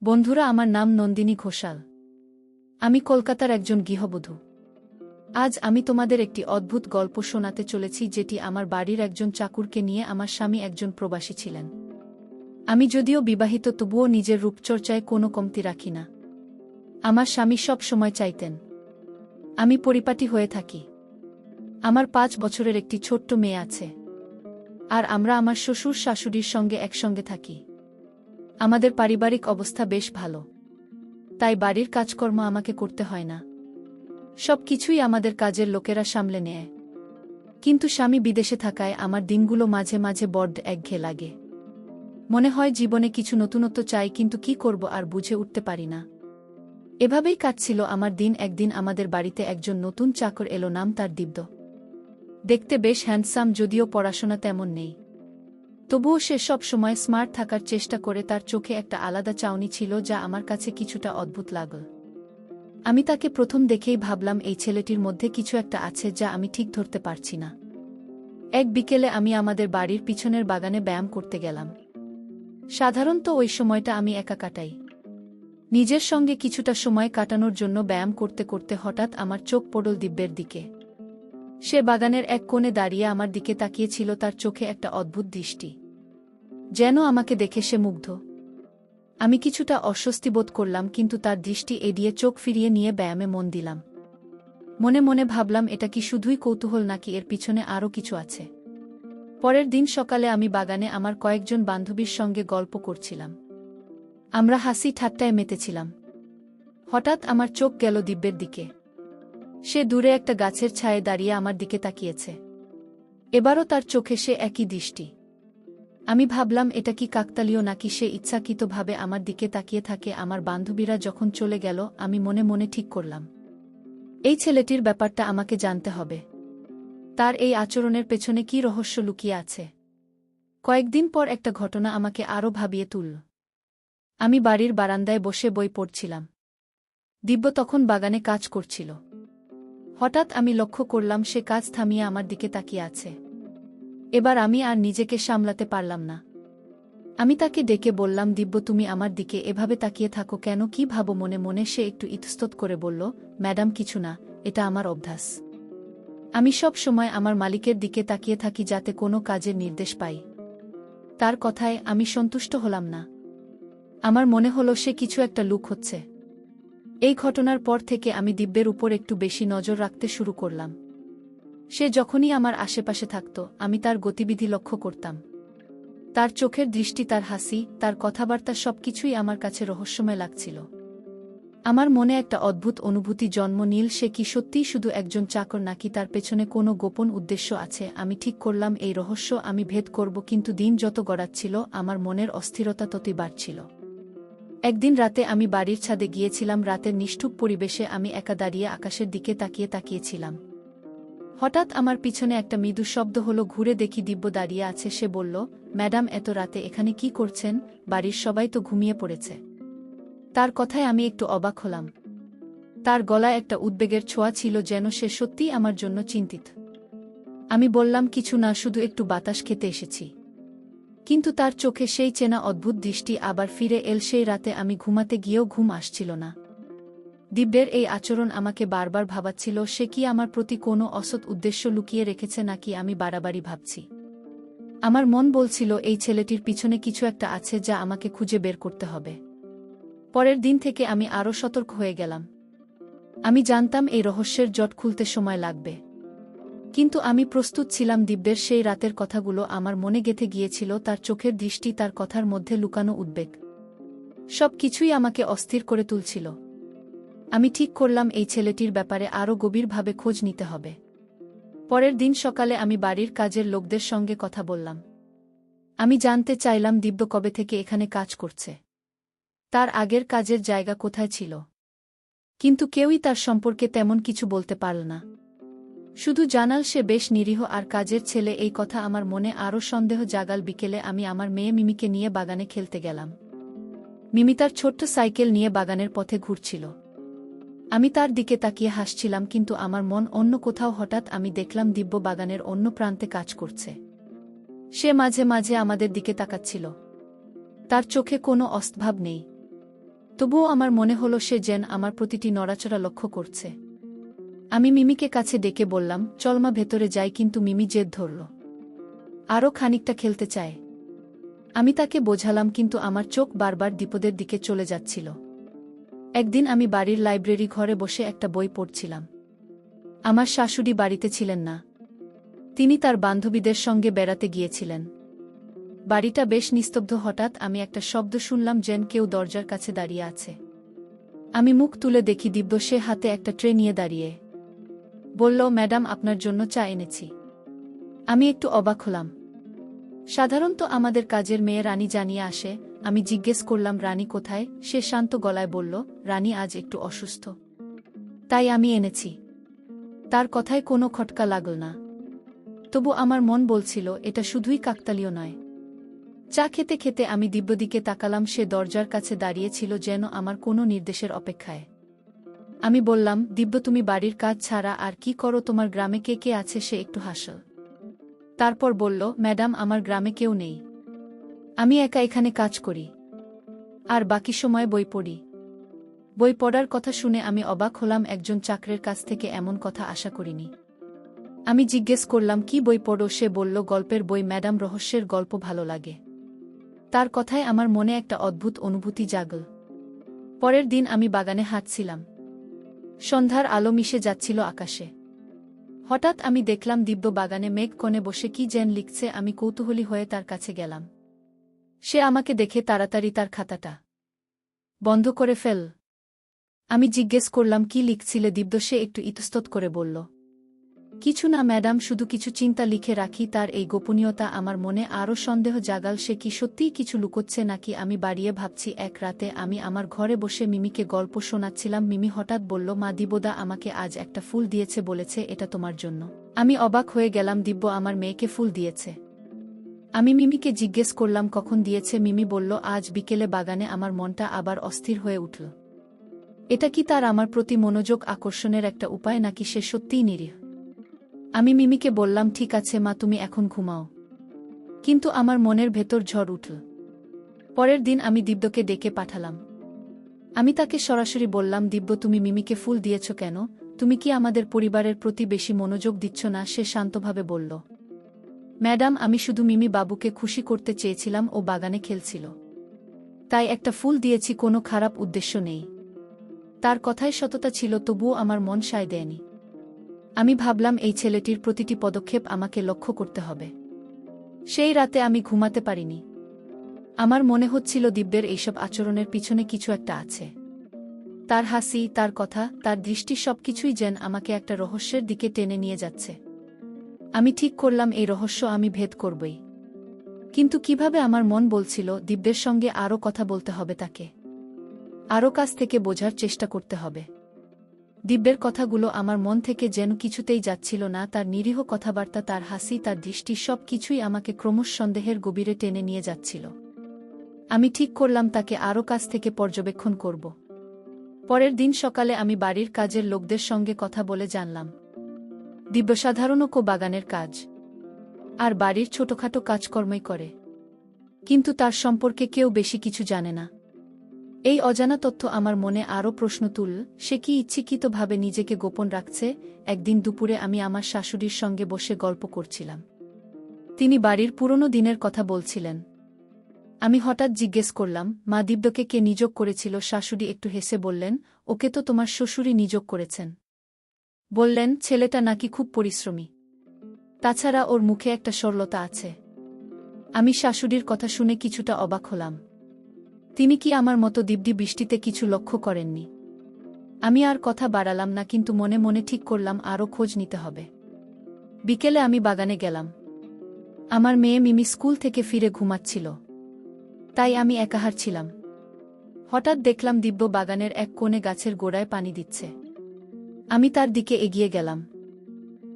বন্ধুরা, আমার নাম নন্দিনী ঘোষাল। আমি কলকাতার একজন গৃহবধূ। আজ আমি তোমাদের একটি অদ্ভুত গল্প শোনাতে চলেছি, যেটি আমার বাড়ির একজন চাকরকে নিয়ে। আমার স্বামী একজন প্রবাসী ছিলেন। আমি যদিও বিবাহিত, তবুও নিজের রূপচর্চায় কোনো কমতি রাখি না। আমার স্বামী সব সময় চাইতেন আমি পরিপাটি হয়ে থাকি। আমার 5 বছরের একটি ছোট্ট মেয়ে আছে, আর আমরা আমার শ্বশুর শাশুড়ির সঙ্গে একসঙ্গে থাকি। আমাদের পারিবারিক অবস্থা বেশ ভালো, তাই বাড়ির কাজকর্ম আমাকে করতে হয় না। সব কিছুই আমাদের কাজের লোকেরা সামলে নেয়। কিন্তু স্বামী বিদেশে থাকায় আমার দিনগুলো মাঝে মাঝে বড্ড একঘেয়ে লাগে। মনে হয় জীবনে কিছু নতুনত্ব চাই, কিন্তু কি করব আর বুঝে উঠতে পারি না। এভাবেই কাটছিল আমার দিন। একদিন আমাদের বাড়িতে একজন নতুন চাকর এলো, নাম তার দিব্য। দেখতে বেশ হ্যান্ডসাম, যদিও পড়াশোনা তেমন নেই। তবুও সে সব সময় স্মার্ট থাকার চেষ্টা করে। তার চোখে একটা আলাদা চাউনি ছিল, যা আমার কাছে কিছুটা অদ্ভুত লাগল। আমি তাকে প্রথম দেখেই ভাবলাম, এই ছেলেটির মধ্যে কিছু একটা আছে যা আমি ঠিক ধরতে পারছি না। এক বিকেলে আমি আমাদের বাড়ির পিছনের বাগানে ব্যায়াম করতে গেলাম। সাধারণত ওই সময়টা আমি একা কাটাই। নিজের সঙ্গে কিছুটা সময় কাটানোর জন্য ব্যায়াম করতে করতে হঠাৎ আমার চোখ পড়ল দিব্যের দিকে। সে বাগানের এক কোণে দাঁড়িয়ে আমার দিকে তাকিয়েছিল। তার চোখে একটা অদ্ভুত দৃষ্টি, যেন আমাকে দেখে সে মুগ্ধ। আমি কিছুটা অস্বস্তি বোধ করলাম, কিন্তু তার দৃষ্টি এড়িয়ে চোখ ফিরিয়ে নিয়ে ব্যায়ামে মন দিলাম। মনে মনে ভাবলাম, এটা কি শুধুই কৌতূহল, নাকি এর পিছনে আরও কিছু আছে। পরের দিন সকালে আমি বাগানে আমার কয়েকজন বান্ধবীর সঙ্গে গল্প করছিলাম। আমরা হাসি ঠাট্টায় মেতেছিলাম। হঠাৎ আমার চোখ গেল দিব্যের দিকে। সে দূরে একটা গাছের ছায়ে দাঁড়িয়ে আমার দিকে তাকিয়েছে। এবারও তার চোখে সে একই দৃষ্টি। আমি ভাবলাম, এটা কি কাকতালীয়, নাকি সে ইচ্ছাকৃতভাবে আমার দিকে তাকিয়ে থাকে। আমার বান্ধবীরা যখন চলে গেল, আমি মনে মনে ঠিক করলাম, এই ছেলেটির ব্যাপারটা আমাকে জানতে হবে। তার এই আচরণের পেছনে কি রহস্য লুকিয়ে আছে। কয়েকদিন পর একটা ঘটনা আমাকে আরও ভাবিয়ে তুলল। আমি বাড়ির বারান্দায় বসে বই পড়ছিলাম। দিব্য তখন বাগানে কাজ করছিল। হঠাৎ আমি লক্ষ্য করলাম, সে কাজ থামিয়ে আমার দিকে তাকিয়ে আছে। এবার আমি আর নিজেকে সামলাতে পারলাম না। আমি তাকে ডেকে বললাম, দিব্য, তুমি আমার দিকে এভাবে তাকিয়ে থাকো কেন? কি ভাবো মনে মনে? সে একটু ইতস্তত করে বলল, ম্যাডাম, কিছু না, এটা আমার অভ্যাস। আমি সব সময় আমার মালিকের দিকে তাকিয়ে থাকি, যাতে কোনো কাজের নির্দেশ পাই। তার কথায় আমি সন্তুষ্ট হলাম না। আমার মনে হলো সে কিছু একটা লুক হচ্ছে। এই ঘটনার পর থেকে আমি দিব্যের উপর একটু বেশি নজর রাখতে শুরু করলাম। সে যখনই আমার আশেপাশে থাকত, আমি তার গতিবিধি লক্ষ্য করতাম। তার চোখের দৃষ্টি, তার হাসি, তার কথাবার্তা, সবকিছুই আমার কাছে রহস্যময় লাগছিল। আমার মনে একটা অদ্ভুত অনুভূতি জন্ম নিল। সে কি সত্যিই শুধু একজন চাকর, নাকি তার পেছনে কোনো গোপন উদ্দেশ্য আছে? আমি ঠিক করলাম, এই রহস্য আমি ভেদ করব। কিন্তু দিন যত গড়াচ্ছিল, আমার মনের অস্থিরতা ততই বাড়ছিল। একদিন রাতে আমি বাড়ির ছাদে গিয়েছিলাম। রাতের নিষ্ঠুপ পরিবেশে আমি একা দাঁড়িয়ে আকাশের দিকে তাকিয়েছিলাম। হঠাৎ আমার পিছনে একটা মৃদু শব্দ হলো। ঘুরে দেখি দিব্য দাঁড়িয়ে আছে। সে বলল, ম্যাডাম, এত রাতে এখানে কি করছেন? বাড়ির সবাই তো ঘুমিয়ে পড়েছে। তার কথায় আমি একটু অবাক হলাম। তার গলায় একটা উদ্বেগের ছোঁয়া ছিল, যেন সে সত্যিই আমার জন্য চিন্তিত। আমি বললাম, কিছু না, শুধু একটু বাতাস খেতে এসেছি। কিন্তু তার চোখে সেই চেনা অদ্ভুত দৃষ্টি আবার ফিরে এল। সেই রাতে আমি ঘুমাতে গিয়েও ঘুম আসছিল না। দিব্যের এই আচরণ আমাকে বারবার ভাবাচ্ছিল, সে কি আমার প্রতি কোনো অসৎ উদ্দেশ্য লুকিয়ে রেখেছে, নাকি আমি বাড়াবাড়ি ভাবছি। আমার মন বলছিল, এই ছেলেটির পিছনে কিছু একটা আছে, যা আমাকে খুঁজে বের করতে হবে। পরের দিন থেকে আমি আরও সতর্ক হয়ে গেলাম। আমি জানতাম এই রহস্যের জট খুলতে সময় লাগবে। কিন্তু আমি প্রস্তুত ছিলাম। দিব্যের সেই রাতের কথাগুলো আমার মনে গেঁথে গিয়েছিল। তার চোখের দৃষ্টি, তার কথার মধ্যে লুকানো উদ্বেগ, সব কিছুই আমাকে অস্থির করে তুলছিল। আমি ঠিক করলাম, এই ছেলেটির ব্যাপারে আরও গভীরভাবে খোঁজ নিতে হবে। পরের দিন সকালে আমি বাড়ির কাজের লোকদের সঙ্গে কথা বললাম। আমি জানতে চাইলাম, দিব্য কবে থেকে এখানে কাজ করছে, তার আগের কাজের জায়গা কোথায় ছিল। কিন্তু কেউই তার সম্পর্কে তেমন কিছু বলতে পারল না। শুধু জানাল সে বেশ নিরীহ আর কাজের ছেলে। এই কথা আমার মনে আরও সন্দেহ জাগাল। বিকেলে আমি আমার মেয়ে মিমিকে নিয়ে বাগানে খেলতে গেলাম। মিমি তার ছোট্ট সাইকেল নিয়ে বাগানের পথে ঘুরছিল। আমি তার দিকে তাকিয়ে হাসছিলাম, কিন্তু আমার মন অন্য কোথাও। হঠাৎ আমি দেখলাম, দিব্য বাগানের অন্য প্রান্তে কাজ করছে। সে মাঝে মাঝে আমাদের দিকে তাকাচ্ছিল। তার চোখে কোনো অস্তভাব নেই। তবুও আমার মনে হলো সে যেন আমার প্রতিটি নড়াচড়া লক্ষ্য করছে। আমি মিমিকে কাছে ডেকে বললাম, চল মা ভেতরে যাই, কিন্তু মিমি জেদ ধরল। আরও খানিকটা খেলতে চায়। আমি তাকে বোঝালাম, কিন্তু আমার চোখ বারবার দ্বিপদের দিকে চলে যাচ্ছিল। একদিন আমি বাড়ির লাইব্রেরি ঘরে বসে একটা বই পড়ছিলাম। আমার শাশুড়ি বাড়িতে ছিলেন না। তিনি তার বান্ধবীদের সঙ্গে বেড়াতে গিয়েছিলেন। বাড়িটা বেশ নিস্তব্ধ। হঠাৎ আমি একটা শব্দ শুনলাম, যেন কেউ দরজার কাছে দাঁড়িয়ে আছে। আমি মুখ তুলে দেখি দিব্য সে হাতে একটা ট্রে নিয়ে দাঁড়িয়ে। বলল, ম্যাডাম, আপনার জন্য চা এনেছি। আমি একটু অবাক হলাম। সাধারণত আমাদের কাজের মেয়ে রানী জানিয়ে আসে। আমি জিজ্ঞেস করলাম, রানী কোথায়? সে শান্ত গলায় বলল, রানী আজ একটু অসুস্থ, তাই আমি এনেছি। তার কথায় কোনো খটকা লাগল না। তবু আমার মন বলছিল, এটা শুধুই কাকতালীয় নয়। চা খেতে খেতে আমি দিব্যদিকে তাকালাম। সে দরজার কাছে দাঁড়িয়েছিল, যেন আমার কোনো নির্দেশের অপেক্ষায়। আমি বললাম, দিব্য, তুমি বাড়ির কাজ ছাড়া আর কি করো? তোমার গ্রামে কে কে আছে? সে একটু হাসল। তারপর বলল, ম্যাডাম, আমার গ্রামে কেউ নেই। আমি একা এখানে কাজ করি, আর বাকি সময় বই পড়ি। বই পড়ার কথা শুনে আমি অবাক হলাম। একজন চাকরের কাছ থেকে এমন কথা আশা করিনি। আমি জিজ্ঞেস করলাম, কি বই পড়ো? সে বলল, গল্পের বই ম্যাডাম, রহস্যের গল্প ভালো লাগে। তার কথায় আমার মনে একটা অদ্ভুত অনুভূতি জাগল। পরের দিন আমি বাগানে হাঁটছিলাম। সন্ধ্যার আলো মিশে যাচ্ছিল আকাশে। হঠাৎ আমি দেখলাম দিব্য বাগানে মেঘ কোণে বসে কি যেন লিখছে। আমি কৌতূহলী হয়ে তার কাছে গেলাম। সে আমাকে দেখে তাড়াতাড়ি তার খাতাটা বন্ধ করে ফেল। আমি জিজ্ঞেস করলাম, কি লিখছিলে দিব্য? সে একটু ইতস্তত করে বলল, কিছু না ম্যাডাম, শুধু কিছু চিন্তা লিখে রাখি। তার এই গোপনীয়তা আমার মনে আরও সন্দেহ জাগাল। সে কি সত্যিই কিছু লুকোচ্ছে, নাকি আমি বাড়িয়ে ভাবছি? এক রাতে আমি আমার ঘরে বসে মিমিকে গল্প শোনাচ্ছিলাম। মিমি হঠাৎ বলল, মা, দিব্যদা আমাকে আজ একটা ফুল দিয়েছে, বলেছে এটা তোমার জন্য। আমি অবাক হয়ে গেলাম। দিব্য আমার মেয়েকে ফুল দিয়েছে? আমি মিমিকে জিজ্ঞেস করলাম, কখন দিয়েছে? মিমি বলল, আজ বিকেলে বাগানে। আমার মনটা আবার অস্থির হয়ে উঠল। এটা কি তার আমার প্রতি মনোযোগ আকর্ষণের একটা উপায়, নাকি সে সত্যিই নিরীহ? আমি মিমিকে বললাম, ঠিক আছে মা, তুমি এখন ঘুমাও। কিন্তু আমার মনের ভেতর ঝড় উঠল। পরের দিন আমি দিব্যকে ডেকে পাঠালাম। আমি তাকে সরাসরি বললাম, দিব্য, তুমি মিমিকে ফুল দিয়েছ কেন? তুমি কি আমাদের পরিবারের প্রতি বেশি মনোযোগ দিচ্ছ না? সে শান্তভাবে বলল, ম্যাডাম, আমি শুধু মিমি বাবুকে খুশি করতে চেয়েছিলাম। ও বাগানে খেলছিল, তাই একটা ফুল দিয়েছি, কোনো খারাপ উদ্দেশ্য নেই। তার কথায় সততা ছিল, তবুও আমার মন সায় দেয়নি। আমি ভাবলাম, এই ছেলেটির প্রতিটি পদক্ষেপ আমাকে লক্ষ্য করতে হবে। সেই রাতে আমি ঘুমাতে পারিনি। আমার মনে হচ্ছিল দিব্যের এইসব আচরণের পিছনে কিছু একটা আছে। তার হাসি, তার কথা, তার দৃষ্টি, সবকিছুই যেন আমাকে একটা রহস্যের দিকে টেনে নিয়ে যাচ্ছে। আমি ঠিক করলাম, এই রহস্য আমি ভেদ করবই। কিন্তু কিভাবে? আমার মন বলছিল, দিব্যের সঙ্গে আরও কথা বলতে হবে, তাকে আরও কাছ থেকে বোঝার চেষ্টা করতে হবে। দিব্যের কথাগুলো আমার মন থেকে যেন কিছুতেই যাচ্ছিল না। তার নিরীহ কথাবার্তা, তার হাসি, তার দৃষ্টি, সব কিছুই আমাকে ক্রমশ সন্দেহের গভীরে টেনে নিয়ে যাচ্ছিল। আমি ঠিক করলাম তাকে আরও কাছ থেকে পর্যবেক্ষণ করব। পরের দিন সকালে আমি বাড়ির কাজের লোকদের সঙ্গে কথা বলে জানলাম, দিব্য সাধারণত বাগানের কাজ আর বাড়ির ছোটখাটো কাজকর্মই করে, কিন্তু তার সম্পর্কে কেউ বেশি কিছু জানে না। এই অজানা তথ্য আমার মনে আরও প্রশ্ন তুলল। সে কি ইচ্ছাকৃতভাবে নিজেকে গোপন রাখছে? একদিন দুপুরে আমি আমার শাশুড়ির সঙ্গে বসে গল্প করছিলাম। তিনি বাড়ির পুরনো দিনের কথা বলছিলেন। আমি হঠাৎ জিজ্ঞেস করলাম, মা, দিব্যকে কে নিযোগ করেছিল? শাশুড়ি একটু হেসে বললেন, ওকে তো তোমার শ্বশুরই নিযোগ করেছেন। বললেন, ছেলেটা নাকি খুব পরিশ্রমী, তাছাড়া ওর মুখে একটা সরলতা আছে। আমি শাশুড়ির কথা শুনে কিছুটা অবাক হলাম। তিনি কি আমার মতো দিব্যি বৃষ্টিতে কিছু লক্ষ্য করেননি? আমি আর কথা বাড়ালাম না, কিন্তু মনে মনে ঠিক করলাম আরও খোঁজ নিতে হবে। বিকেলে আমি বাগানে গেলাম। আমার মেয়ে মিমি স্কুল থেকে ফিরে ঘুমাচ্ছিল, তাই আমি একা হাঁটছিলাম। হঠাৎ দেখলাম দিব্য বাগানের এক কোণে গাছের গোড়ায় পানি দিচ্ছে। আমি তার দিকে এগিয়ে গেলাম।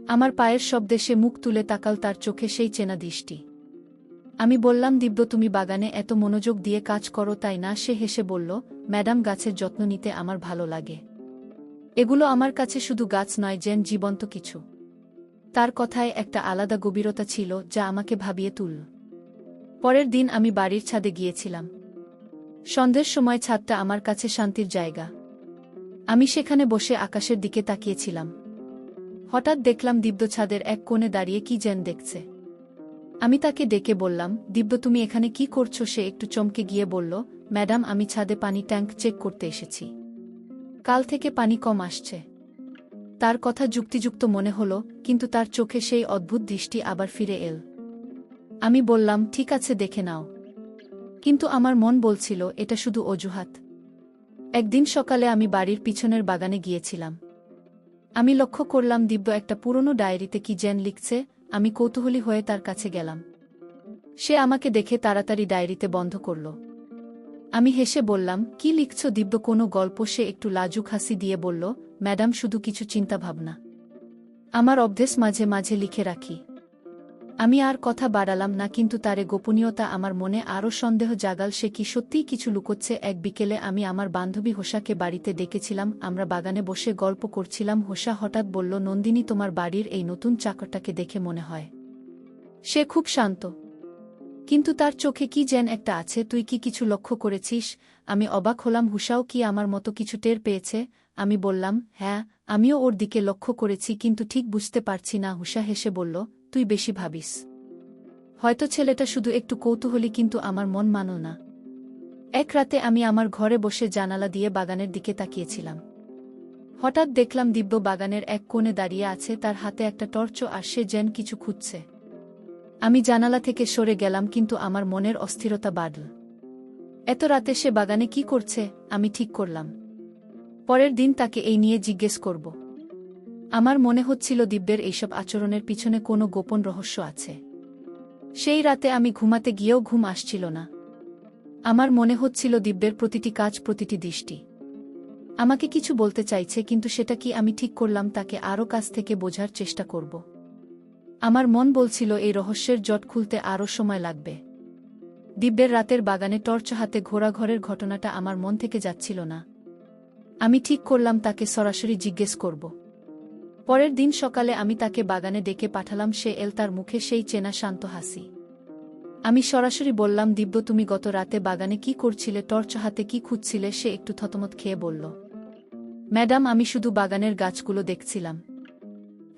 আমার পায়ের শব্দে সে মুখ তুলে তাকাল, তার চোখে সেই চেনা দৃষ্টি। আমি বললাম, দিব্য, তুমি বাগানে এত মনোযোগ দিয়ে কাজ করো, তাই না? সে হেসে বলল, ম্যাডাম, গাছের যত্ন নিতে আমার ভালো লাগে। এগুলো আমার কাছে শুধু গাছ নয়, যেন জীবন্ত কিছু। তার কথায় একটা আলাদা গভীরতা ছিল, যা আমাকে ভাবিয়ে তুলল। পরের দিন আমি বাড়ির ছাদে গিয়েছিলাম। সন্ধ্যের সময় ছাদটা আমার কাছে শান্তির জায়গা। আমি সেখানে বসে আকাশের দিকে তাকিয়েছিলাম। হঠাৎ দেখলাম দিব্য ছাদের এক কোণে দাঁড়িয়ে কি যেন দেখছে। আমি তাকে ডেকে বললাম, দিব্য তুমি এখানে কি করছো? সে একটু চমকে গিয়ে বলল, ম্যাডাম আমি ছাদে পানি ট্যাঙ্ক চেক করতে এসেছি। কাল থেকে পানি কম আসছে। তার কথা যুক্তিযুক্ত মনে হলো, কিন্তু তার চোখে সেই অদ্ভুত দৃষ্টি আবার ফিরে এল। আমি বললাম, ঠিক আছে দেখে নাও। কিন্তু আমার মন বলছিল এটা শুধু অজুহাত। একদিন সকালে আমি বাড়ির পিছনের বাগানে গিয়েছিলাম। আমি লক্ষ্য করলাম দিব্য একটা পুরনো ডায়েরিতে কি যেন লিখছে। আমি কৌতূহলী হয়ে তার কাছে গেলাম। সে আমাকে দেখে তাড়াতাড়ি ডায়েরিতে বন্ধ করল। আমি হেসে বললাম, কি লিখছ দিব্য? কোনো গল্প? সে একটু লাজুক হাসি দিয়ে বলল, ম্যাডাম শুধু কিছু চিন্তাভাবনা। আমার অভ্যেস মাঝে মাঝে লিখে রাখি। আমি আর কথা বাড়ালাম না, কিন্তু তারে গোপনীয়তা আমার মনে আরও সন্দেহ জাগাল। সে কি সত্যিই কিছু লুকোচ্ছে? এক বিকেলে আমি আমার বান্ধবী হোসাকে বাড়িতে ডেকেছিলাম। আমরা বাগানে বসে গল্প করছিলাম। হোসা হঠাৎ বলল, নন্দিনী তোমার বাড়ির এই নতুন চাকরটাকে দেখে মনে হয় সে খুব শান্ত, কিন্তু তার চোখে কি যেন একটা আছে। তুই কি কিছু লক্ষ্য করেছিস? আমি অবাক হলাম। হুসাও কি আমার মতো কিছু টের পেয়েছে? আমি বললাম, হ্যাঁ আমিও ওর দিকে লক্ষ্য করেছি, কিন্তু ঠিক বুঝতে পারছি না। হুসা হেসে বলল, তুই বেশি ভাবিস। হয়তো ছেলেটা শুধু একটু কৌতূহলী, কিন্তু আমার মন মানল না। এক রাতে আমি আমার ঘরে বসে জানালা দিয়ে বাগানের দিকে তাকিয়েছিলাম। হঠাৎ দেখলাম দিব্য বাগানের এক কোণে দাঁড়িয়ে আছে, তার হাতে একটা টর্চ, আর সে যেন কিছু খুঁজছে। আমি জানালা থেকে সরে গেলাম, কিন্তু আমার মনের অস্থিরতা বাড়ল। এত রাতে সে বাগানে কি করছে? আমি ঠিক করলাম পরের দিন তাকে এই নিয়ে জিজ্ঞেস করব। আমার মনে হচ্ছিল দিব্যের এইসব আচরণের পিছনে কোনো গোপন রহস্য আছে। সেই রাতে আমি ঘুমাতে গিয়েও ঘুম আসছিল না। আমার মনে হচ্ছিল দিব্যের প্রতিটি কাজ, প্রতিটি দৃষ্টি আমাকে কিছু বলতে চাইছে, কিন্তু সেটা কি? আমি ঠিক করলাম তাকে আরও কাছ থেকে বোঝার চেষ্টা করব। আমার মন বলছিল এই রহস্যের জট খুলতে আরও সময় লাগবে। দিব্যের রাতের বাগানে টর্চ হাতে ঘোরাঘরের ঘটনাটা আমার মন থেকে যাচ্ছিল না। আমি ঠিক করলাম তাকে সরাসরি জিজ্ঞেস করব। পরের দিন সকালে আমি তাকে বাগানে ডেকে পাঠালাম। সে এল, তার মুখে সেই চেনা শান্ত হাসি। আমি সরাসরি বললাম, দিব্য তুমি গত রাতে বাগানে কি করছিলে? টর্চ হাতে কি খুঁজছিলে? সে একটু থতমত খেয়ে বলল, ম্যাডাম আমি শুধু বাগানের গাছগুলো দেখছিলাম।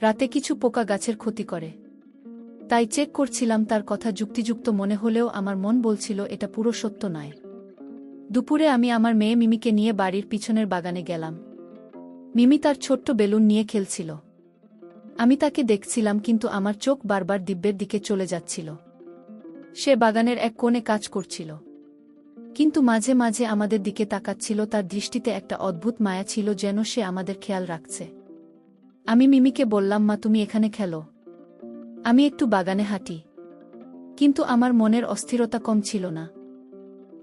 রাতে কিছু পোকা গাছের ক্ষতি করে, তাই চেক করছিলাম। তার কথা যুক্তিযুক্ত মনে হলেও আমার মন বলছিল এটা পুরো সত্য নয়। দুপুরে আমি আমার মেয়ে মিমিকে নিয়ে বাড়ির পিছনের বাগানে গেলাম। মিমি তার ছোট্ট বেলুন নিয়ে খেলছিল। আমি তাকে দেখছিলাম, কিন্তু আমার চোখ বারবার দিব্যের দিকে চলে যাচ্ছিল। সে বাগানের এক কোণে কাজ করছিল, কিন্তু মাঝে মাঝে আমাদের দিকে তাকাচ্ছিল। তার দৃষ্টিতে একটা অদ্ভুত মায়া ছিল, যেন সে আমাদের খেয়াল রাখছে। আমি মিমিকে বললাম, মা তুমি এখানে খেলো, আমি একটু বাগানে হাঁটি। কিন্তু আমার মনের অস্থিরতা কম ছিল না।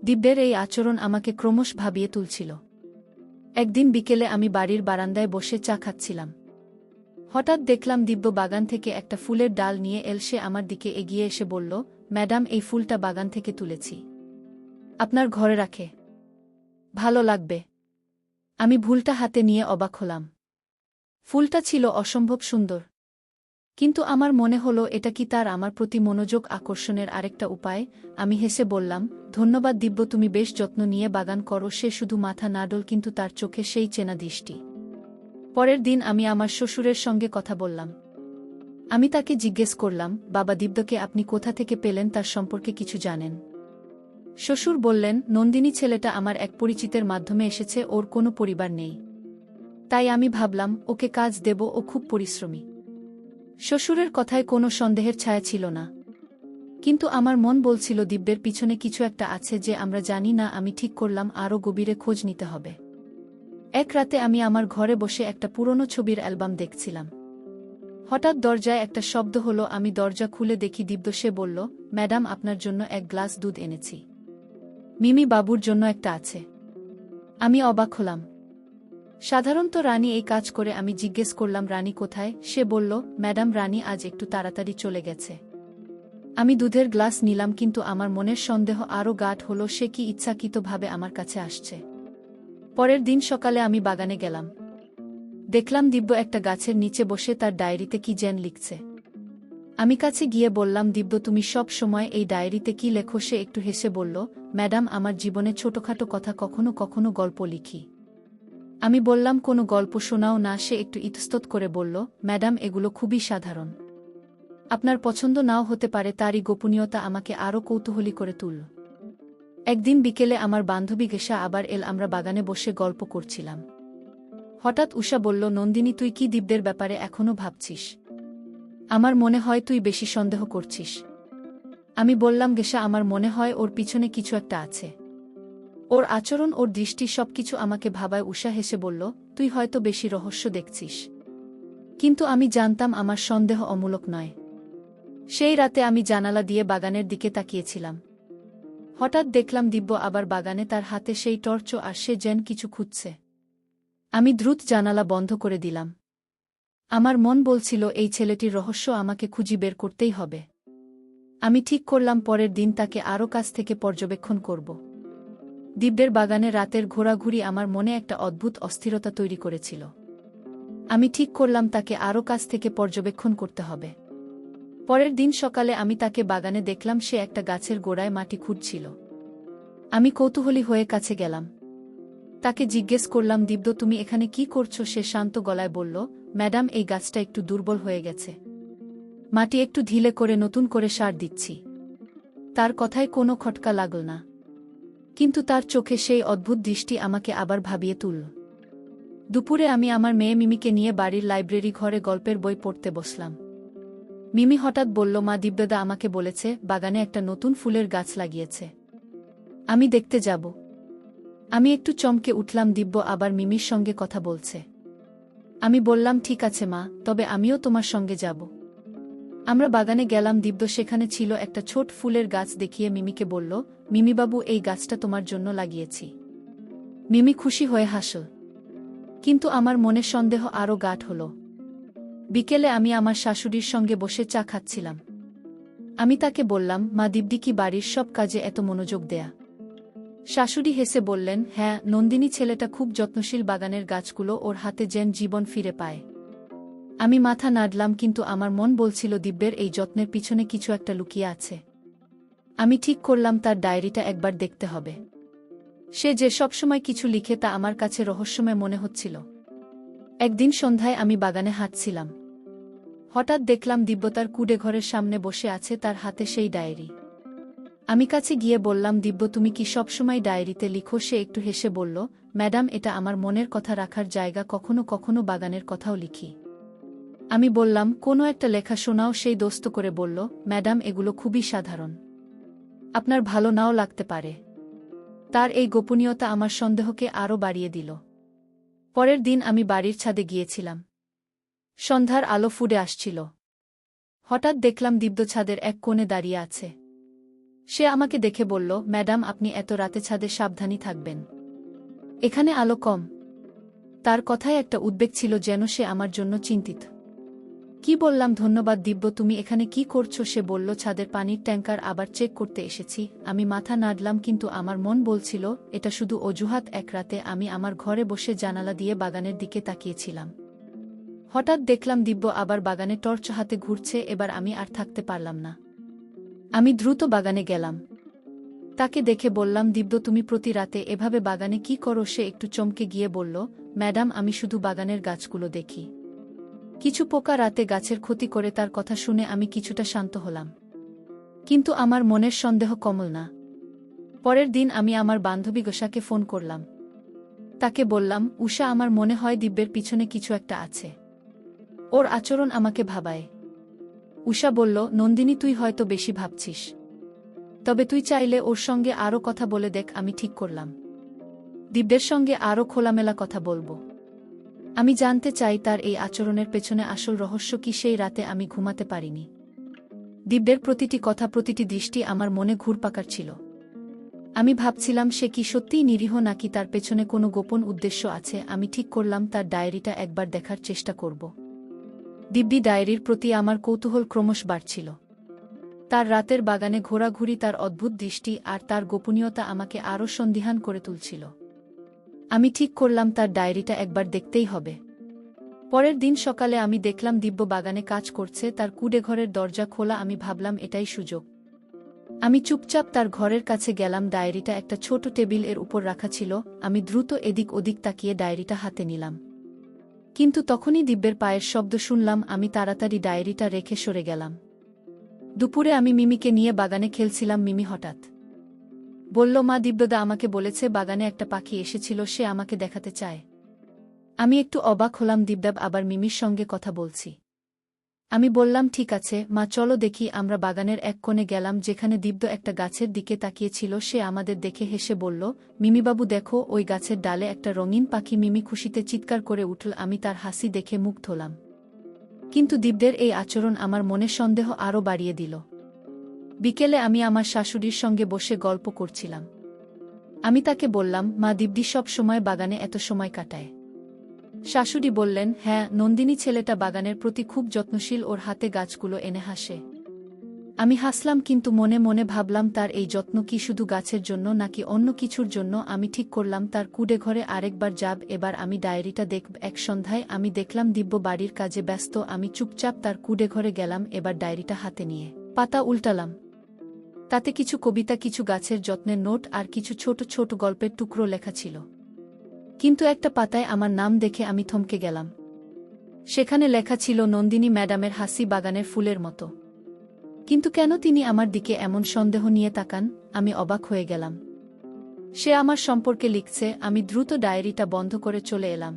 দিব্যের এই আচরণ আমাকে ক্রমশ ভাবিয়ে তুলছিল। একদিন বিকেলে আমি বাড়ির বারান্দায় বসে চা খাচ্ছিলাম। হঠাৎ দেখলাম দিব্য বাগান থেকে একটা ফুলের ডাল নিয়ে এল। সে আমার দিকে এগিয়ে এসে বলল, ম্যাডাম এই ফুলটা বাগান থেকে তুলেছি, আপনার ঘরে রাখে ভালো লাগবে। আমি ফুলটা হাতে নিয়ে অবাক হলাম। ফুলটা ছিল অসম্ভব সুন্দর, কিন্তু আমার মনে হলো এটা কি তার আমার প্রতি মনোযোগ আকর্ষণের আরেকটা উপায়। আমি হেসে বললাম, ধন্যবাদ দিব্য, তুমি বেশ যত্ন নিয়ে বাগান করো। সে শুধু মাথা নাড়ল, কিন্তু তার চোখে সেই চেনা দৃষ্টি। পরের দিন আমি আমার শ্বশুরের সঙ্গে কথা বললাম। আমি তাকে জিজ্ঞেস করলাম, বাবা দিব্যকে আপনি কোথা থেকে পেলেন? তার সম্পর্কে কিছু জানেন? শ্বশুর বললেন, নন্দিনী ছেলেটা আমার এক পরিচিতের মাধ্যমে এসেছে, ওর কোনো পরিবার নেই, তাই আমি ভাবলাম ওকে কাজ দেব, ও খুব পরিশ্রমী। শ্বশুরের কথায় কোনো সন্দেহের ছায়া ছিল না, কিন্তু আমার মন বলছিল দিব্যের পিছনে কিছু একটা আছে যে আমরা জানি না। আমি ঠিক করলাম আরও গভীরে খোঁজ নিতে হবে। এক রাতে আমি আমার ঘরে বসে একটা পুরনো ছবির অ্যালবাম দেখছিলাম। হঠাৎ দরজায় একটা শব্দ হলো। আমি দরজা খুলে দেখি দিব্য। সে বলল, ম্যাডাম আপনার জন্য এক গ্লাস দুধ এনেছি, মিমি বাবুর জন্য একটা আছে। আমি অবাক হলাম। সাধারণত রানী এই কাজ করে। আমি জিজ্ঞেস করলাম, রানী কোথায়? সে বলল, ম্যাডাম রানী আজ একটু তাড়াতাড়ি চলে গেছে। আমি দুধের গ্লাস নিলাম, কিন্তু আমার মনের সন্দেহ আরও গাঢ় হলো। সে কি ইচ্ছাকৃতভাবে আমার কাছে আসছে? পরের দিন সকালে আমি বাগানে গেলাম। দেখলাম দিব্য একটা গাছের নিচে বসে তার ডায়েরিতে কি যেন লিখছে। আমি কাছে গিয়ে বললাম, দিব্য তুমি সব সময় এই ডায়েরিতে কি লেখো? সে একটু হেসে বলল, ম্যাডাম, আমার জীবনে ছোটখাটো কথা, কখনো কখনো গল্প লিখি। আমি বললাম, কোনো গল্প শোনাও না। সে একটু ইতস্তত করে বলল, ম্যাডাম, এগুলো খুবই সাধারণ। আপনার পছন্দ নাও হতে পারে। তারই গোপনীয়তা আমাকে আরও কৌতূহলী করে তুলল। একদিন বিকেলে আমার বান্ধবী গেসা আবার এল। আমরা বাগানে বসে গল্প করছিলাম। হঠাৎ উষা বলল, নন্দিনী, তুই কি দিব্যের ব্যাপারে এখনও ভাবছিস? আমার মনে হয় তুই বেশি সন্দেহ করছিস। আমি বললাম, গেসা, আমার মনে হয় ওর পিছনে কিছু একটা আছে। ওর আচরণ, ওর দৃষ্টি, সবকিছু আমাকে ভাবায়। উষা হেসে বলল, তুই হয়তো বেশি রহস্য দেখছিস। কিন্তু আমি জানতাম আমার সন্দেহ অমূলক নয়। সেই রাতে আমি জানালা দিয়ে বাগানের দিকে তাকিয়েছিলাম। হঠাৎ দেখলাম দিব্য আবার বাগানে, তার হাতে সেই টর্চ, আর সে যেন কিছু খুঁজছে। আমি দ্রুত জানালা বন্ধ করে দিলাম। আমার মন বলছিল, এই ছেলেটির রহস্য আমাকে খুঁজি বের করতেই হবে। আমি ঠিক করলাম পরের দিন তাকে আরও কাছ থেকে পর্যবেক্ষণ করব। দিব্যের বাগানে রাতের ঘোরাঘুরি আমার মনে একটা অদ্ভুত অস্থিরতা তৈরি করেছিল। আমি ঠিক করলাম তাকে আরও কাছ থেকে পর্যবেক্ষণ করতে হবে। পরের দিন সকালে আমি তাকে বাগানে দেখলাম। সে একটা গাছের গোড়ায় মাটি খুঁড়ছিল। আমি কৌতূহলী হয়ে কাছে গেলাম। তাকে জিজ্ঞেস করলাম, দিব্য, তুমি এখানে কি করছো? সে শান্ত গলায় বলল, ম্যাডাম, এই গাছটা একটু দুর্বল হয়ে গেছে। মাটি একটু ঢিলে করে নতুন করে সার দিচ্ছি। তার কথায় কোনো খটকা লাগল না, কিন্তু তার চোখে সেই অদ্ভুত দৃষ্টি আমাকে আবার ভাবিয়ে তুলল। দুপুরে আমি আমার মেয়ে মিমিকে নিয়ে বাড়ির লাইব্রেরি ঘরে গল্পের বই পড়তে বসলাম। মিমি হঠাৎ বলল, মা, দিব্যদা আমাকে বলেছে বাগানে একটা নতুন ফুলের গাছ লাগিয়েছে। আমি দেখতে যাব। আমি একটু চমকে উঠলাম। দিব্য আবার মিমির সঙ্গে কথা বলছে। আমি বললাম, ঠিক আছে মা, তবে আমিও তোমার সঙ্গে যাব। আমরা বাগানে গেলাম। দিব্য সেখানে ছিল। একটা ছোট ফুলের গাছ দেখিয়ে মিমিকে বলল, মিমিবাবু, এই গাছটা তোমার জন্য লাগিয়েছি। মিমি খুশি হয়ে হাসল, কিন্তু আমার মনে সন্দেহ আরও গাঢ় হল। বিকেলে আমি আমার শাশুড়ির সঙ্গে বসে চা খাচ্ছিলাম। আমি তাকে বললাম, মা, দিব্যি কি বাড়ির সব কাজে এত মনোযোগ দেয়া? শাশুড়ি হেসে বললেন, হ্যাঁ নন্দিনী, ছেলেটা খুব যত্নশীল। বাগানের গাছগুলো ওর হাতে যেন জীবন ফিরে পায়। আমি মাথা নাড়লাম, কিন্তু আমার মন বলছিল, দিব্যের এই যত্নের পিছনে কিছু একটা লুকিয়ে আছে। আমি ঠিক করলাম তার ডায়েরিটা একবার দেখতে হবে। সে যে সবসময় কিছু লিখে, তা আমার কাছে রহস্যময় মনে হচ্ছিল। একদিন সন্ধ্যায় আমি বাগানে হাঁটছিলাম। হঠাৎ দেখলাম দিব্য তার কুডে ঘরের সামনে বসে আছে, তার হাতে সেই ডায়েরি। আমি কাছে গিয়ে বললাম, দিব্য, তুমি কি সবসময় ডায়েরিতে লিখো? সে একটু হেসে বলল, ম্যাডাম, এটা আমার মনের কথা রাখার জায়গা। কখনো কখনো বাগানের কথাও লিখি। আমি বললাম, কোনো একটা লেখা শোনাও। সেই দোস্ত করে বলল, ম্যাডাম, এগুলো খুবই সাধারণ, আপনার ভালো নাও লাগতে পারে। তার এই গোপনীয়তা আমার সন্দেহকে আরও বাড়িয়ে দিল। পরের দিন আমি বাড়ির ছাদে গিয়েছিলাম। সন্ধ্যার আলো ফুটে আসছিল। হঠাৎ দেখলাম দিব্য ছাদের এক কোণে দাঁড়িয়ে আছে। সে আমাকে দেখে বলল, ম্যাডাম, আপনি এত রাতে ছাদে সাবধানী থাকবেন, এখানে আলো কম। তার কথায় একটা উদ্বেগ ছিল, যেন সে আমার জন্য চিন্তিত। কি বললাম, ধন্যবাদ দিব্য, তুমি এখানে কি করছো? সে বলল, ছাদের পানির ট্যাঙ্কার আবার চেক করতে এসেছি। আমি মাথা নাড়লাম, কিন্তু আমার মন বলছিল, এটা শুধু অজুহাত। এক রাতে আমি আমার ঘরে বসে জানালা দিয়ে বাগানের দিকে তাকিয়েছিলাম। হঠাৎ দেখলাম দিব্য আবার বাগানে টর্চ হাতে ঘুরছে। এবার আমি আর থাকতে পারলাম না। আমি দ্রুত বাগানে গেলাম। তাকে দেখে বললাম, দিব্য, তুমি প্রতি রাতে এভাবে বাগানে কি করো? সে একটু চমকে গিয়ে বলল, ম্যাডাম, আমি শুধু বাগানের গাছগুলো দেখি। কিছু পোকা রাতে গাছের ক্ষতি করে। তার কথা শুনে আমি কিছুটা শান্ত হলাম, কিন্তু আমার মনের সন্দেহ কমল না। পরের দিন আমি আমার বান্ধবী গোসাকে ফোন করলাম। তাকে বললাম, উষা, আমার মনে হয় দিব্যের পিছনে কিছু একটা আছে। ওর আচরণ আমাকে ভাবায়। উষা বলল, নন্দিনী, তুই হয়তো বেশি ভাবছিস, তবে তুই চাইলে ওর সঙ্গে আরও কথা বলে দেখ। আমি ঠিক করলাম দিব্যের সঙ্গে আরও খোলামেলা কথা বলবো। আমি জানতে চাই তার এই আচরণের পেছনে আসল রহস্য কি। সেই রাতে আমি ঘুমাতে পারিনি। দিব্যের প্রতিটি কথা, প্রতিটি দৃষ্টি আমার মনে ঘুরপাকার ছিল। আমি ভাবছিলাম, সে কি সত্যিই নিরীহ, নাকি তার পেছনে কোনো গোপন উদ্দেশ্য আছে। আমি ঠিক করলাম তার ডায়েরিটা একবার দেখার চেষ্টা করব। দিব্যি ডায়েরির প্রতি আমার কৌতূহল ক্রমশ বাড়ছিল। তার রাতের বাগানে ঘোরাঘুরি, তার অদ্ভুত দৃষ্টি, আর তার গোপনীয়তা আমাকে আরও সন্দিহান করে তুলছিল। আমি ঠিক করলাম তার ডায়েরিটা একবার দেখতেই হবে। পরের দিন সকালে আমি দেখলাম দিব্য বাগানে কাজ করছে, তার কুডে ঘরের দরজা খোলা। আমি ভাবলাম এটাই সুযোগ। আমি চুপচাপ তার ঘরের কাছে গেলাম। ডায়েরিটা একটা ছোট টেবিল এর উপর রাখা ছিল। আমি দ্রুত এদিক ওদিক তাকিয়ে ডায়েরিটা হাতে নিলাম। কিন্তু তখনই দিব্যের পায়ের শব্দ শুনলাম। আমি তাড়াতাড়ি ডায়েরিটা রেখে সরে গেলাম। দুপুরে আমি মিমিকে নিয়ে বাগানে খেলছিলাম। মিমি হঠাৎ বলল, মা, দিব্যদা আমাকে বলেছে বাগানে একটা পাখি এসেছিল, সে আমাকে দেখাতে চায়। আমি একটু অবাক হলাম। দিব্যাব আবার মিমির সঙ্গে কথা বলছি। আমি বললাম, ঠিক আছে মা, চলো দেখি। আমরা বাগানের এক কোণে গেলাম, যেখানে দিব্য একটা গাছের দিকে তাকিয়েছিল। সে আমাদের দেখে হেসে বলল, মিমিবাবু দেখো, ওই গাছের ডালে একটা রঙিন পাখি। মিমি খুশিতে চিৎকার করে উঠল। আমি তার হাসি দেখে মুগ্ধ হলাম। কিন্তু দিব্যের এই আচরণ আমার মনে সন্দেহ আরও বাড়িয়ে দিল। বিকেলে আমি আমার শাশুড়ির সঙ্গে বসে গল্প করছিলাম। আমি তাকে বললাম, মা, দিব্যি সব সময় বাগানে এত সময় কাটায়? শাশুড়ি বললেন, হ্যাঁ, নন্দিনী ছেলেটা বাগানের প্রতি খুব যত্নশীল, ওর হাতে গাছগুলো এনে হাসে। আমি হাসলাম, কিন্তু মনে মনে ভাবলাম তার এই যত্ন কি শুধু গাছের জন্য নাকি অন্য কিছুর জন্য। আমি ঠিক করলাম তার কুডে ঘরে আরেকবার যাব। এবার আমি ডায়েরিটা দেখব। এক সন্ধ্যায় আমি দেখলাম দিব্য বাড়ির কাজে ব্যস্ত। আমি চুপচাপ তার কুডে ঘরে গেলাম। এবার ডায়েরিটা হাতে নিয়ে পাতা উল্টালাম। তাতে কিছু কবিতা, কিছু গাছের যত্নের নোট আর কিছু ছোট ছোট গল্পের টুকরো লেখা ছিল। কিন্তু একটা পাতায় আমার নাম দেখে আমি থমকে গেলাম। সেখানে লেখা ছিল, নন্দিনী ম্যাডামের হাসি বাগানের ফুলের মতো। কিন্তু কেন তিনি আমার দিকে এমন সন্দেহ নিয়ে তাকান? আমি অবাক হয়ে গেলাম। সে আমার সম্পর্কে লিখছে। আমি দ্রুত ডায়েরিটা বন্ধ করে চলে এলাম।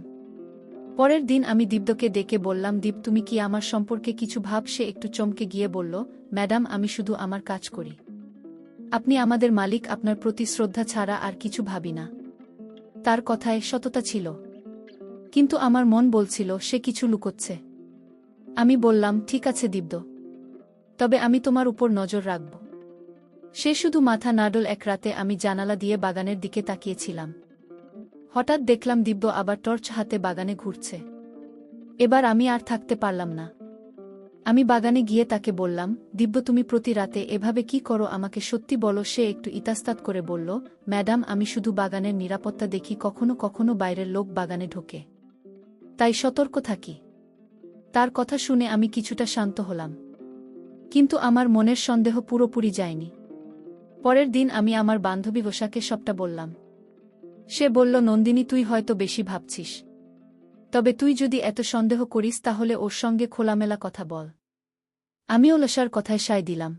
পরের দিন আমি দিব্যকে ডেকে বললাম, দীপ, তুমি কি আমার সম্পর্কে কিছু ভাব? সে একটু চমকে গিয়ে বলল, ম্যাডাম, আমি শুধু আমার কাজ করি। আপনি আমাদের মালিক, আপনার প্রতি শ্রদ্ধা ছাড়া আর কিছু ভাবি না। তার কথায় সততা ছিল, কিন্তু আমার মন বলছিল সে কিছু লুকোচ্ছে। আমি বললাম, ঠিক আছে দিব্য, তবে আমি তোমার উপর নজর রাখব। সে শুধু মাথা নাড়ল। এক রাতে আমি জানালা দিয়ে বাগানের দিকে তাকিয়েছিলাম। হঠাৎ দেখলাম দিব্য আবার টর্চ হাতে বাগানে ঘুরছে। এবার আমি আর থাকতে পারলাম না। আমি বাগানে গিয়ে তাকে বললাম, দিব্য, তুমি প্রতি রাতে এভাবে কি করো? আমাকে সত্যি বলো। সে একটু ইতস্তত করে বলল, ম্যাডাম, আমি শুধু বাগানের নিরাপত্তা দেখি। কখনো কখনো বাইরের লোক বাগানে ঢোকে, তাই সতর্ক থাকি। তার কথা শুনে আমি কিছুটা শান্ত হলাম, কিন্তু আমার মনের সন্দেহ পুরোপুরি যায়নি। পরের দিন আমি আমার বান্ধবী গোসাকে সবটা বললাম। সে বলল, নন্দিনী, তুই হয়তো বেশি ভাবছিস। তবে তুই যদি এত সন্দেহ করিস তাহলে ওর সঙ্গে খোলামেলা কথা বল। আমিও লসার কথায় সায় দিলাম।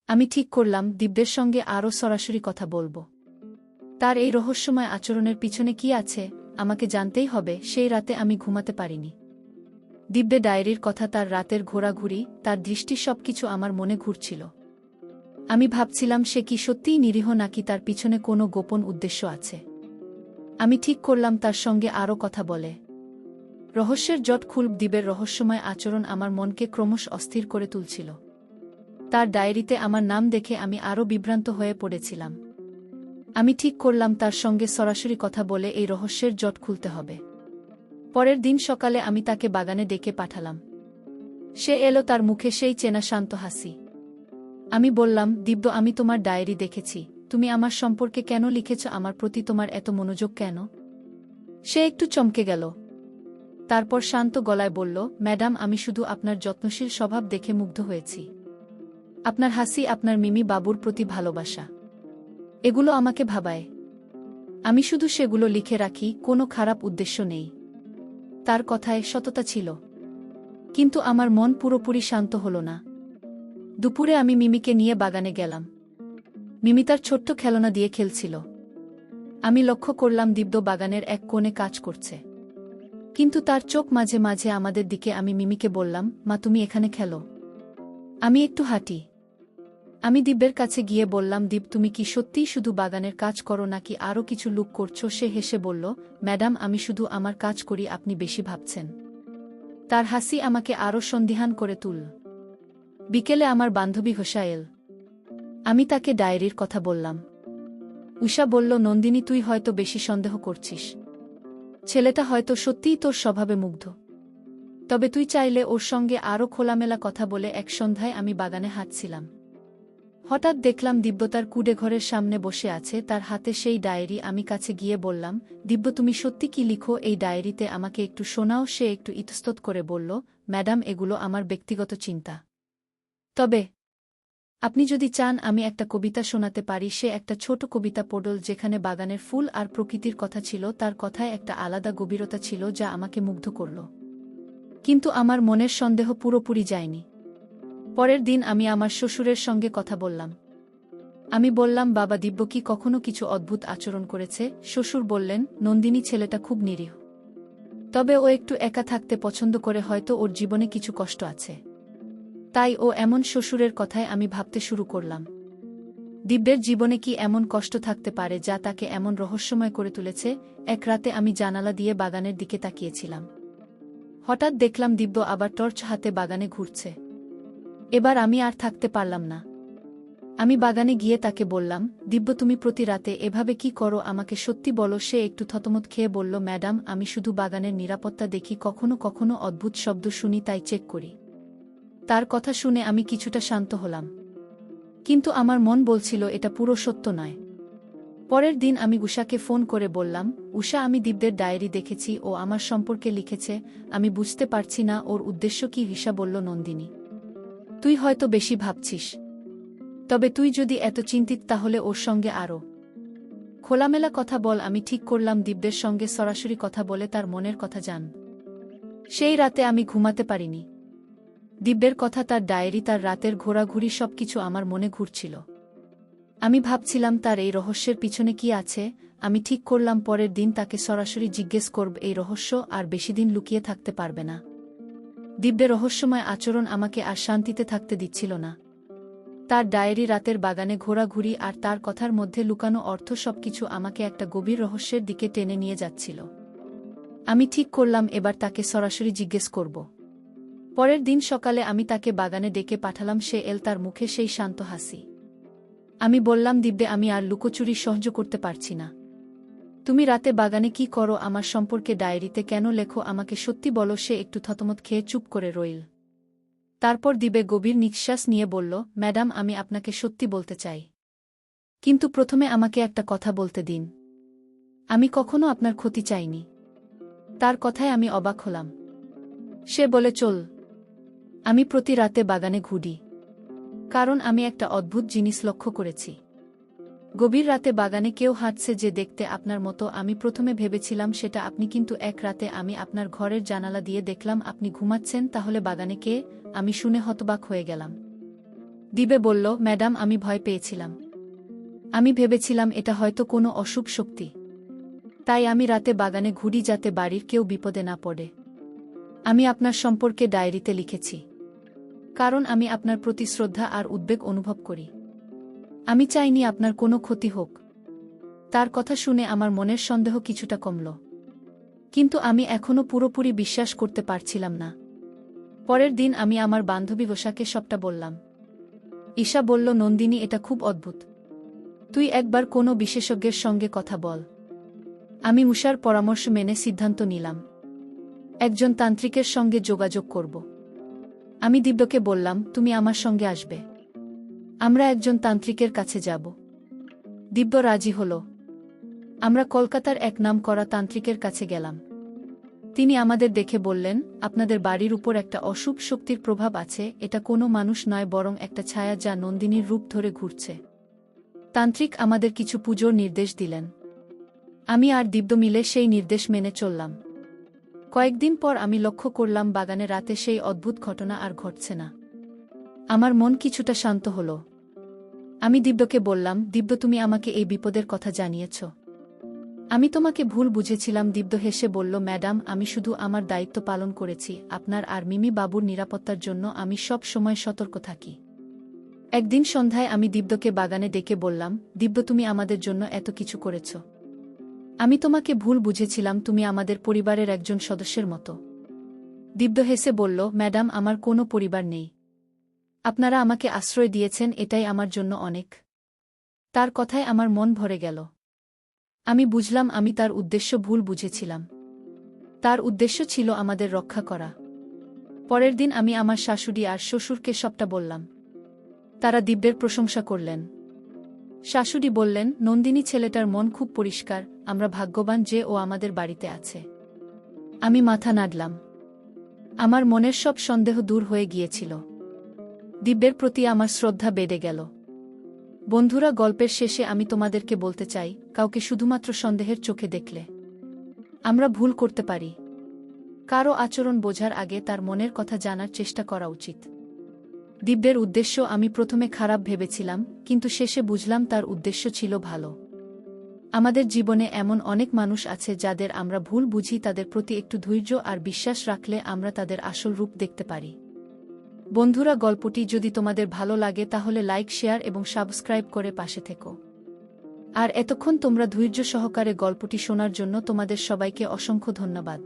আমি ঠিক করলাম দিব্যের সঙ্গে আরও সরাসরি কথা বলবো। তার এই রহস্যময় আচরণের পিছনে কি আছে আমাকে জানতেই হবে। সেই রাতে আমি ঘুমাতে পারিনি। দিব্যে ডায়েরির কথা, তার রাতের ঘোরাঘুরি, তার দৃষ্টি, সবকিছু আমার মনে ঘুরছিল। আমি ভাবছিলাম সে কি সত্যিই নিরীহ নাকি তার পিছনে কোনো গোপন উদ্দেশ্য আছে। আমি ঠিক করলাম তার সঙ্গে আরও কথা বলে রহস্যের জট খুলব। দিব্যের রহস্যময় আচরণ আমার মনকে ক্রমশ অস্থির করে তুলছিল। তার ডায়েরিতে আমার নাম দেখে আমি আরও বিভ্রান্ত হয়ে পড়েছিলাম। আমি ঠিক করলাম তার সঙ্গে সরাসরি কথা বলে এই রহস্যের জট খুলতে হবে। পরের দিন সকালে আমি তাকে বাগানে ডেকে পাঠালাম। সে এলো, তার মুখে সেই চেনা শান্ত হাসি। আমি বললাম, দিব্য, আমি তোমার ডায়েরি দেখেছি। তুমি আমার সম্পর্কে কেন লিখেছ? আমার প্রতি তোমার এত মনোযোগ কেন? সে একটু চমকে গেল। তারপর শান্ত গলায় বলল, ম্যাডাম, আমি শুধু আপনার যত্নশীল স্বভাব দেখে মুগ্ধ হয়েছি। আপনার হাসি, আপনার মিমি বাবুর প্রতি ভালোবাসা, এগুলো আমাকে ভাবায়। আমি শুধু সেগুলো লিখে রাখি, কোনো খারাপ উদ্দেশ্য নেই। তার কথায় সততা ছিল, কিন্তু আমার মন পুরোপুরি শান্ত হল না। দুপুরে আমি মিমিকে নিয়ে বাগানে গেলাম। মিমি তার ছোট্ট খেলনা দিয়ে খেলছিল। আমি লক্ষ্য করলাম দিব্য বাগানের এক কোণে কাজ করছে, কিন্তু তার চোখ মাঝে মাঝে আমাদের দিকে। আমি মিমিকে বললাম, মা, তুমি এখানে খেলো, আমি একটু হাঁটি। আমি দিব্যের কাছে গিয়ে বললাম, দিব্য, তুমি কি সত্যিই শুধু বাগানের কাজ করো নাকি আরও কিছু লুক করছো? সে হেসে বলল, ম্যাডাম, আমি শুধু আমার কাজ করি, আপনি বেশি ভাবছেন। তার হাসি আমাকে আরও সন্দিহান করে তুলল। বিকেলে আমার বান্ধবী হোসা এল। আমি তাকে ডায়েরির কথা বললাম। উষা বলল, নন্দিনী, তুই হয়তো বেশি সন্দেহ করছিস। ছেলেটা হয়তো সত্যিই তোর স্বভাবে মুগ্ধ। তবে তুই চাইলে ওর সঙ্গে আরও খোলামেলা কথা বলে। এক সন্ধ্যায় আমি বাগানে হাঁটছিলাম। হঠাৎ দেখলাম দিব্য তার কুডে ঘরের সামনে বসে আছে, তার হাতে সেই ডায়েরি। আমি কাছে গিয়ে বললাম, দিব্য তুমি সত্যি কি লিখো এই ডায়েরিতে, আমাকে একটু শোনাও। সে একটু ইতস্তত করে বলল, ম্যাডাম এগুলো আমার ব্যক্তিগত চিন্তা। তবে আপনি যদি চান আমি একটা কবিতা শোনাতে পারি। সে একটা ছোট কবিতা পড়ল যেখানে বাগানের ফুল আর প্রকৃতির কথা ছিল। তার কথায় একটা আলাদা গভীরতা ছিল যা আমাকে মুগ্ধ করল। কিন্তু আমার মনের সন্দেহ পুরোপুরি যায়নি। পরের দিন আমি আমার শ্বশুরের সঙ্গে কথা বললাম। আমি বললাম, বাবা দিব্য কি কখনো কিছু অদ্ভুত আচরণ করেছে? শ্বশুর বললেন, নন্দিনী ছেলেটা খুব নিরীহ। তবে ও একটু একা থাকতে পছন্দ করে, হয়তো ওর জীবনে কিছু কষ্ট আছে, তাই ও এমন। শ্বশুরের কথায় আমি ভাবতে শুরু করলাম, দিব্যের জীবনে কি এমন কষ্ট থাকতে পারে যা তাকে এমন রহস্যময় করে তুলেছে? এক রাতে আমি জানালা দিয়ে বাগানের দিকে তাকিয়েছিলাম। হঠাৎ দেখলাম দিব্য আবার টর্চ হাতে বাগানে ঘুরছে। এবার আমি আর থাকতে পারলাম না। আমি বাগানে গিয়ে তাকে বললাম, দিব্য তুমি প্রতি রাতে এভাবে কি করো, আমাকে সত্যি বলো। সে একটু থতমত খেয়ে বলল, ম্যাডাম আমি শুধু বাগানের নিরাপত্তা দেখি, কখনো কখনো অদ্ভুত শব্দ শুনি তাই চেক করি। তার কথা শুনে আমি কিছুটা শান্ত হলাম, কিন্তু আমার মন বলছিল এটা পুরো সত্য নয়। পরের দিন আমি উষাকে ফোন করে বললাম, উষা আমি দিব্যের ডায়েরি দেখেছি, ও আমার সম্পর্কে লিখেছে। আমি বুঝতে পারছি না ওর উদ্দেশ্য কি। ঈশা বলল, নন্দিনী তুই হয়তো বেশি ভাবছিস, তবে তুই যদি এত চিন্তিত তাহলে ওর সঙ্গে আরও খোলামেলা কথা বল। আমি ঠিক করলাম দিব্যের সঙ্গে সরাসরি কথা বলে তার মনের কথা জান। সেই রাতে আমি ঘুমাতে পারিনি। দিব্যের কথা, তার ডায়েরি, তার রাতের ঘোরাঘুরি সবকিছু আমার মনে ঘুরছিল। আমি ভাবছিলাম তার এই রহস্যের পিছনে কি আছে। আমি ঠিক করলাম পরের দিন তাকে সরাসরি জিজ্ঞেস করব। এই রহস্য আর বেশিদিন লুকিয়ে থাকতে পারবে না। দিব্যের রহস্যময় আচরণ আমাকে আর শান্তিতে থাকতে দিচ্ছিল না। তার ডায়েরি, রাতের বাগানে ঘোরাঘুরি আর তার কথার মধ্যে লুকানো অর্থ সবকিছু আমাকে একটা গভীর রহস্যের দিকে টেনে নিয়ে যাচ্ছিল। আমি ঠিক করলাম এবার তাকে সরাসরি জিজ্ঞেস করব। পরের দিন সকালে আমি তাকে বাগানে ডেকে পাঠালাম। সে এল, তার মুখে সেই শান্ত হাসি। আমি বললাম, দিব্যে আমি আর লুকোচুরি সহ্য করতে পারছি না। তুমি রাতে বাগানে কি করো? আমার সম্পর্কে ডায়েরিতে কেন লেখো? আমাকে সত্যি বলো। সে একটু থতমত খেয়ে চুপ করে রইল। তারপর দিব্যে গভীর নিঃশ্বাস নিয়ে বলল, ম্যাডাম আমি আপনাকে সত্যি বলতে চাই, কিন্তু প্রথমে আমাকে একটা কথা বলতে দিন। আমি কখনো আপনার ক্ষতি চাইনি। তার কথায় আমি অবাক হলাম। সে বলে, চল, আমি প্রতি রাতে বাগানে ঘুরি, কারণ আমি একটা অদ্ভুত জিনিস লক্ষ্য করেছি। গভীর রাতে বাগানে কেউ হাঁটছে যে দেখতে আপনার মতো। আমি প্রথমে ভেবেছিলাম সেটা আপনি, কিন্তু এক রাতে আমি আপনার ঘরের জানালা দিয়ে দেখলাম আপনি ঘুমাচ্ছেন। তাহলে বাগানে কে? আমি শুনে হতবাক হয়ে গেলাম। দিব্যে বলল, ম্যাডাম আমি ভয় পেয়েছিলাম। আমি ভেবেছিলাম এটা হয়তো কোনো অশুভ শক্তি। তাই আমি রাতে বাগানে ঘুরি যাতে বাড়ির কেউ বিপদে না পড়ে। আমি আপনার সম্পর্কে ডায়েরিতে লিখেছি কারণ আমি আপনার প্রতি শ্রদ্ধা আর উদ্বেগ অনুভব করি। আমি চাইনি আপনার কোনো ক্ষতি হোক। তার কথা শুনে আমার মনের সন্দেহ কিছুটা কমল, কিন্তু আমি এখনও পুরোপুরি বিশ্বাস করতে পারছিলাম না। পরের দিন আমি আমার বান্ধবী উষাকে সবটা বললাম। ঈশা বলল, নন্দিনী এটা খুব অদ্ভুত, তুই একবার কোনো বিশেষজ্ঞের সঙ্গে কথা বল। আমি উষার পরামর্শ মেনে সিদ্ধান্ত নিলাম একজন তান্ত্রিকের সঙ্গে যোগাযোগ করব। আমি দিব্যকে বললাম, তুমি আমার সঙ্গে আসবে, আমরা একজন তান্ত্রিকের কাছে যাব। দিব্য রাজি হল। আমরা কলকাতার এক নামকরা তান্ত্রিকের কাছে গেলাম। তিনি আমাদের দেখে বললেন, আপনাদের বাড়ির উপর একটা অশুভ শক্তির প্রভাব আছে। এটা কোনো মানুষ নয়, বরং একটা ছায়া যা নন্দিনীর রূপ ধরে ঘুরছে। তান্ত্রিক আমাদের কিছু পুজোর নির্দেশ দিলেন। আমি আর দিব্য মিলে সেই নির্দেশ মেনে চললাম। কয়েকদিন পর আমি লক্ষ্য করলাম বাগানে রাতে সেই অদ্ভুত ঘটনা আর ঘটছে না। আমার মন কিছুটা শান্ত হল। আমি দিব্যকে বললাম, দিব্য তুমি আমাকে এই বিপদের কথা জানিয়েছ। আমি তোমাকে ভুল বুঝেছিলাম। দিব্য হেসে বলল, ম্যাডাম আমি শুধু আমার দায়িত্ব পালন করেছি। আপনার আর মিমি বাবুর নিরাপত্তার জন্য আমি সব সময় সতর্ক থাকি। একদিন সন্ধ্যায় আমি দিব্যকে বাগানে ডেকে বললাম, দিব্য তুমি আমাদের জন্য এত কিছু করেছ। আমি তোমাকে ভুল বুঝেছিলাম, তুমি আমাদের পরিবারের একজন সদস্যের মতো। দিব্য হেসে বলল, ম্যাডাম আমার কোনো পরিবার নেই। আপনারা আমাকে আশ্রয় দিয়েছেন, এটাই আমার জন্য অনেক। তার কথায় আমার মন ভরে গেল। আমি বুঝলাম আমি তার উদ্দেশ্য ভুল বুঝেছিলাম। তার উদ্দেশ্য ছিল আমাদের রক্ষা করা। পরের দিন আমি আমার শাশুড়ি আর শ্বশুরকে সবটা বললাম। তারা দিব্যের প্রশংসা করলেন। শাশুড়ি বললেন, নন্দিনী ছেলেটার মন খুব পরিষ্কার, আমরা ভাগ্যবান যে ও আমাদের বাড়িতে আছে। আমি মাথা নাড়লাম। আমার মনের সব সন্দেহ দূর হয়ে গিয়েছিল। দিব্যের প্রতি আমার শ্রদ্ধা বেড়ে গেল। বন্ধুরা, গল্পের শেষে আমি তোমাদেরকে বলতে চাই, কাউকে শুধুমাত্র সন্দেহের চোখে দেখলে আমরা ভুল করতে পারি। কারো আচরণ বোঝার আগে তার মনের কথা জানার চেষ্টা করা উচিত। দিব্যের উদ্দেশ্য আমি প্রথমে খারাপ ভেবেছিলাম, কিন্তু শেষে বুঝলাম তার উদ্দেশ্য ছিল ভালো। আমাদের জীবনে এমন অনেক মানুষ আছে যাদের আমরা ভুল বুঝি, তাদের প্রতি একটু ধৈর্য আর বিশ্বাস রাখলে আমরা তাদের আসল রূপ দেখতে পারি। বন্ধুরা, গল্পটি যদি তোমাদের ভালো লাগে তাহলে লাইক, শেয়ার এবং সাবস্ক্রাইব করে পাশে থেকো। আর এতক্ষণ তোমরা ধৈর্য সহকারে গল্পটি শোনার জন্য তোমাদের সবাইকে অসংখ্য ধন্যবাদ।